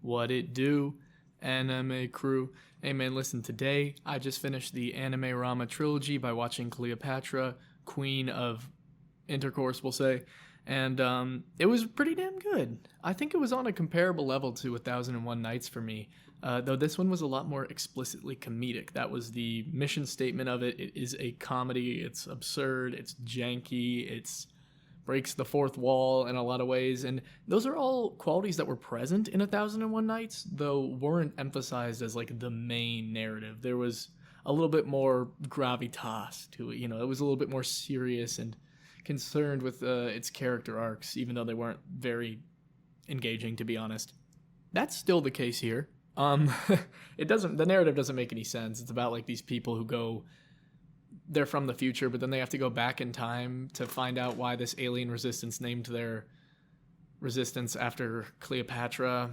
What it do, anime crew? Hey man, listen, today I just finished the anime Rama trilogy by watching Cleopatra, Queen of Intercourse, we'll say, and it was pretty damn good. I think it was on a comparable level to 1001 Nights for me, though this one was a lot more explicitly comedic. That was the mission statement of it. It is a comedy, it's absurd, it's janky, it's breaks the fourth wall in a lot of ways, and those are all qualities that were present in 1001 Nights, though weren't emphasized as like the main narrative. There was a little bit more gravitas to it, it was a little bit more serious and concerned with its character arcs, even though they weren't very engaging, to be honest. That's still the case here. The narrative doesn't make any sense. It's about like these people who they're from the future, but then they have to go back in time to find out why this alien resistance named their resistance after Cleopatra,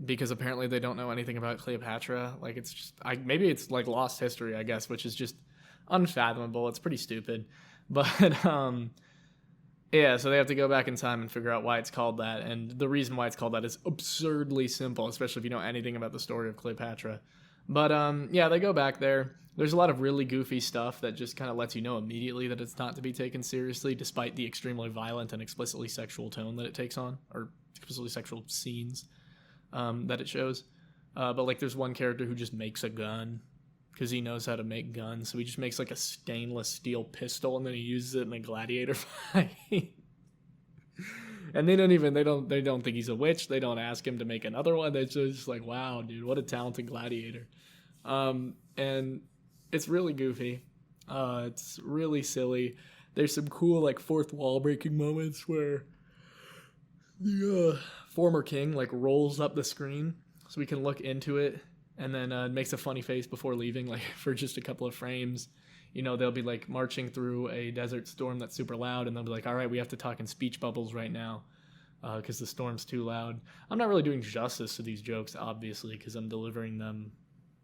because apparently they don't know anything about Cleopatra. Like, it's just, maybe it's like lost history, I guess, which is just unfathomable. It's pretty stupid. But, yeah, so they have to go back in time and figure out why it's called that. And the reason why it's called that is absurdly simple, especially if you know anything about the story of Cleopatra. But, yeah, they go back there. There's a lot of really goofy stuff that just kind of lets you know immediately that it's not to be taken seriously, despite the extremely violent and explicitly sexual tone that it takes on, or explicitly sexual scenes that it shows. But, like, there's one character who just makes a gun because he knows how to make guns. So he just makes, like, a stainless steel pistol, and then he uses it in a gladiator fight. And they don't think he's a witch. They don't ask him to make another one. They're just like, wow, dude, what a talented gladiator. And it's really goofy. It's really silly. There's some cool, like, fourth wall breaking moments where the former king, like, rolls up the screen so we can look into it, and then makes a funny face before leaving, like, for just a couple of frames. They'll be, like, marching through a desert storm that's super loud, and they'll be like, all right, we have to talk in speech bubbles right now because the storm's too loud. I'm not really doing justice to these jokes, obviously, because I'm delivering them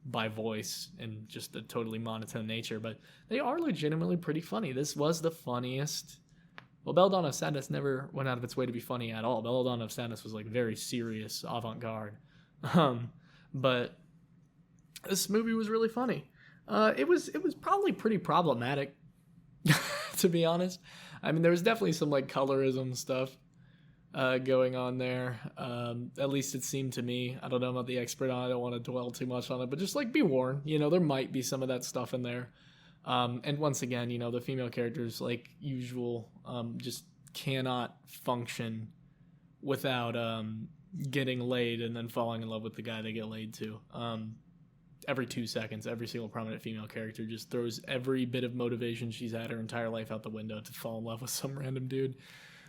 by voice and just a totally monotone nature, but they are legitimately pretty funny. This was the funniest. Well, Belladonna of Sadness never went out of its way to be funny at all. Belladonna of Sadness was like very serious, avant-garde. But this movie was really funny. It was probably pretty problematic, to be honest. I mean, there was definitely some like colorism stuff going on there. At least it seemed to me. I don't know, I'm not the expert on it. I don't want to dwell too much on it, but just like be warned, there might be some of that stuff in there. And once again, the female characters, like usual, just cannot function without getting laid and then falling in love with the guy they get laid to. Every 2 seconds, every single prominent female character just throws every bit of motivation she's had her entire life out the window to fall in love with some random dude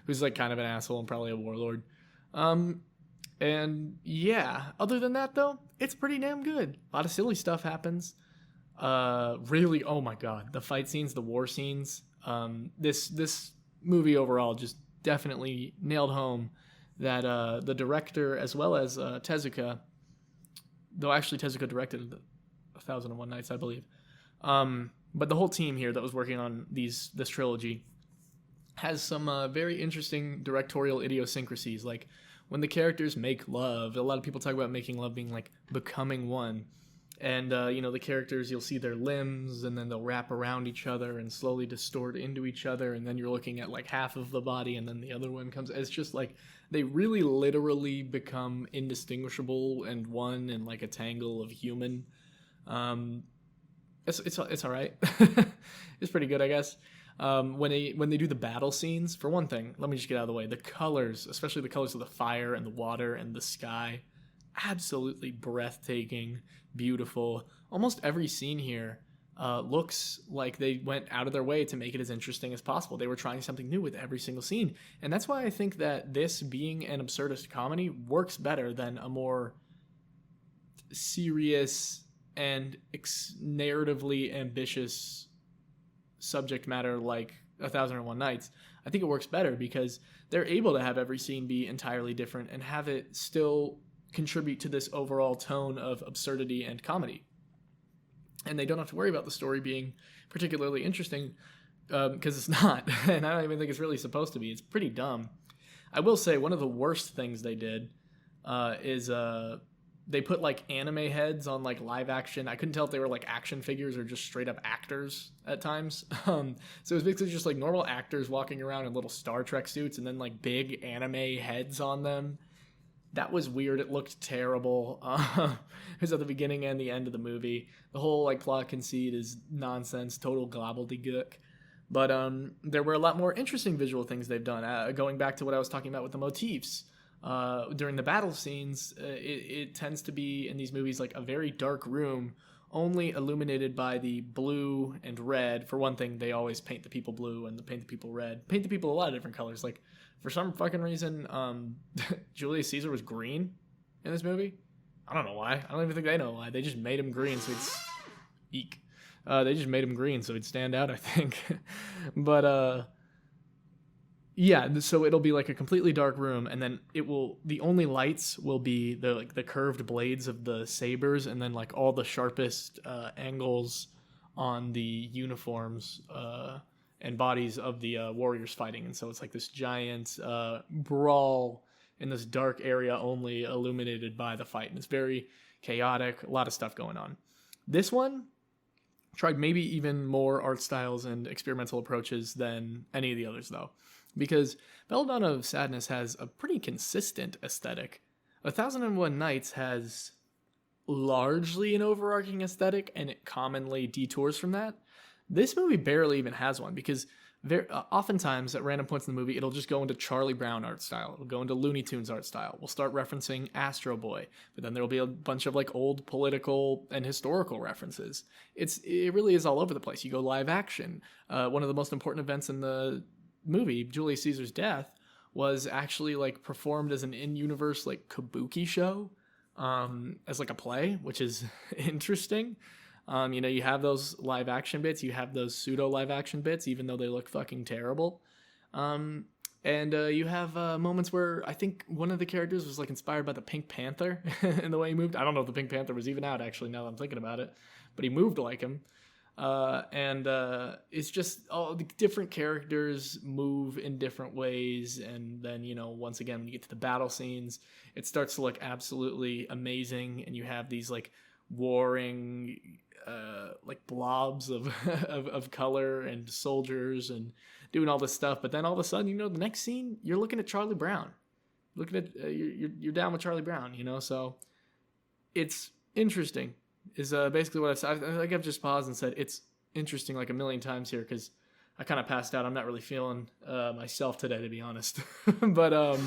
who's like kind of an asshole and probably a warlord. And yeah, other than that though, it's pretty damn good. A lot of silly stuff happens. Really, oh my god, the fight scenes, the war scenes. This movie overall just definitely nailed home that the director as well as Tezuka, though actually Tezuka directed 1001 Nights, I believe. But the whole team here that was working on this trilogy has some very interesting directorial idiosyncrasies. Like when the characters make love, a lot of people talk about making love being like becoming one. And, the characters, you'll see their limbs and then they'll wrap around each other and slowly distort into each other. And then you're looking at like half of the body and then the other one comes. It's just like they really literally become indistinguishable and one in like a tangle of human. It's all right. It's pretty good, I guess. When they do the battle scenes, for one thing, let me just get out of the way. The colors, especially the colors of the fire and the water and the sky, absolutely breathtaking, beautiful. Almost every scene here looks like they went out of their way to make it as interesting as possible. They were trying something new with every single scene. And that's why I think that this being an absurdist comedy works better than a more serious and narratively ambitious subject matter like 1001 Nights. I think it works better because they're able to have every scene be entirely different and have it still contribute to this overall tone of absurdity and comedy. And they don't have to worry about the story being particularly interesting because it's not. And I don't even think it's really supposed to be. It's pretty dumb. I will say one of the worst things they did is they put like anime heads on like live action. I couldn't tell if they were like action figures or just straight up actors at times. So it was basically just like normal actors walking around in little Star Trek suits and then like big anime heads on them. That was weird. It looked terrible. It was at the beginning and the end of the movie. The whole like plot conceit is nonsense, total gobbledygook. But there were a lot more interesting visual things they've done. Going back to what I was talking about with the motifs, during the battle scenes, it tends to be in these movies like a very dark room, only illuminated by the blue and red. For one thing, they always paint the people blue and paint the people red. Paint the people a lot of different colors. Like, for some fucking reason, Julius Caesar was green in this movie. I don't know why. I don't even think they know why. They just made him green, so it's eek. They just made him green so he'd stand out, I think. But yeah, so it'll be like a completely dark room, and then the only lights will be the curved blades of the sabers, and then like all the sharpest angles on the uniforms and bodies of the warriors fighting. And so it's like this giant brawl in this dark area, only illuminated by the fight, and it's very chaotic. A lot of stuff going on. This one tried maybe even more art styles and experimental approaches than any of the others, though, because Belladonna of Sadness has a pretty consistent aesthetic. 1001 Nights has largely an overarching aesthetic, and it commonly detours from that. This movie barely even has one, because oftentimes at random points in the movie, it'll just go into Charlie Brown art style. It'll go into Looney Tunes art style. We'll start referencing Astro Boy, but then there'll be a bunch of like old political and historical references. It really is all over the place. You go live action. One of the most important events in the movie, Julius Caesar's death, was actually like performed as an in-universe like kabuki show, as like a play, which is interesting. You have those live action bits, you have those pseudo live action bits, even though they look fucking terrible. And you have moments where I think one of the characters was like inspired by the Pink Panther in the way he moved. I don't know if the Pink Panther was even out, actually, now that I'm thinking about it, but he moved like him. It's just all the different characters move in different ways. And then, once again, when you get to the battle scenes, it starts to look absolutely amazing. And you have these like warring like blobs of color and soldiers and doing all this stuff. But then all of a sudden, the next scene, you're looking at Charlie Brown. You're down with Charlie Brown, so it's interesting is basically what I've said. I think I've just paused and said it's interesting like a million times here, because I kind of passed out. I'm not really feeling myself today, to be honest. But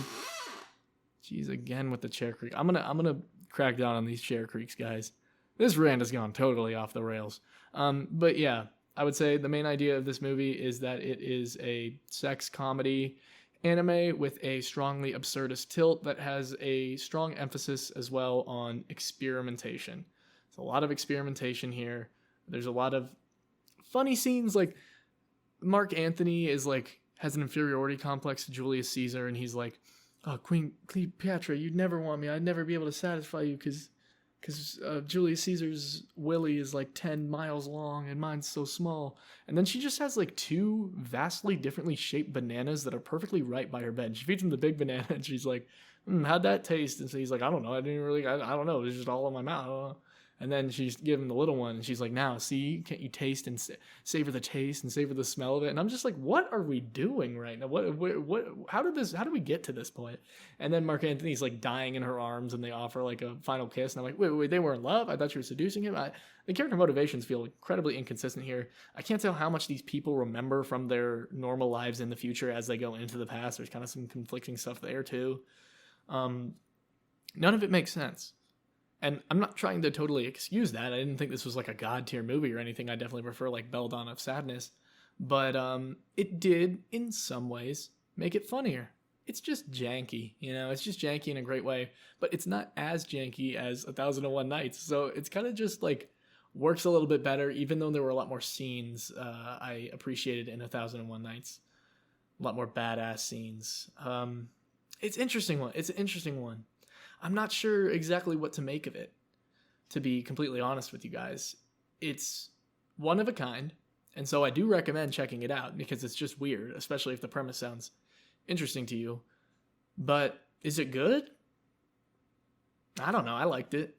geez, again with the chair creak. I'm gonna crack down on these chair creaks, guys. This rant has gone totally off the rails. But yeah, I would say the main idea of this movie is that it is a sex comedy anime with a strongly absurdist tilt that has a strong emphasis as well on experimentation. There's a lot of experimentation here. There's a lot of funny scenes, like Mark Antony has an inferiority complex to Julius Caesar, and he's like, "Oh, Queen Cleopatra, you'd never want me. I'd never be able to satisfy you because Julius Caesar's willy is like 10 miles long and mine's so small." And then she just has like two vastly differently shaped bananas that are perfectly right by her bed. She feeds him the big banana and she's like, "How'd that taste?" And so he's like, "I don't know. I don't know. It was just all in my mouth." And then she's giving him the little one and she's like, "Now, see, can't you taste and savor the taste and savor the smell of it?" And I'm just like, what are we doing right now? How did we get to this point? And then Mark Antony's like dying in her arms and they offer like a final kiss. And I'm like, wait, they were in love? I thought you were seducing him. The character motivations feel incredibly inconsistent here. I can't tell how much these people remember from their normal lives in the future as they go into the past. There's kind of some conflicting stuff there too. None of it makes sense. And I'm not trying to totally excuse that. I didn't think this was like a god tier movie or anything. I definitely prefer like Belladonna of Sadness. But it did, in some ways, make it funnier. It's just janky, It's just janky in a great way. But it's not as janky as 1001 Nights. So it's kind of just like works a little bit better, even though there were a lot more scenes I appreciated in 1001 Nights. A lot more badass scenes. It's an interesting one. I'm not sure exactly what to make of it, to be completely honest with you guys. It's one of a kind, and so I do recommend checking it out because it's just weird, especially if the premise sounds interesting to you. But is it good? I don't know. I liked it.